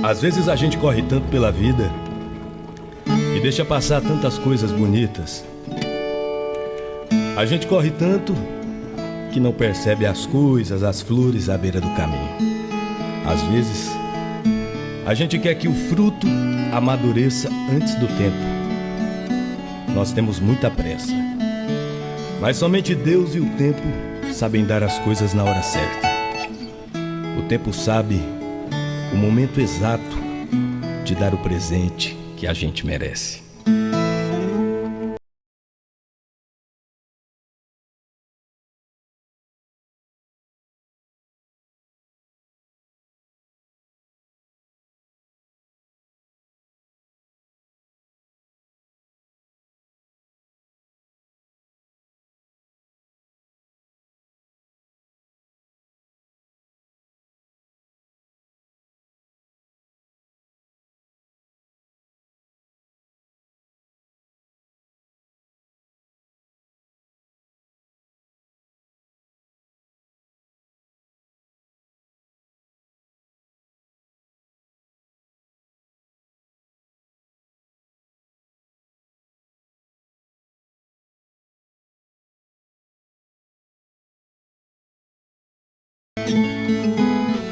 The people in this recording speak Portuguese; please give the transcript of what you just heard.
Às vezes a gente corre tanto pela vida e deixa passar tantas coisas bonitas. A gente corre tanto que não percebe as coisas, as flores à beira do caminho. Às vezes, a gente quer que o fruto amadureça antes do tempo. Nós temos muita pressa, mas somente Deus e o tempo sabem dar as coisas na hora certa. O tempo sabe o momento exato de dar o presente que a gente merece.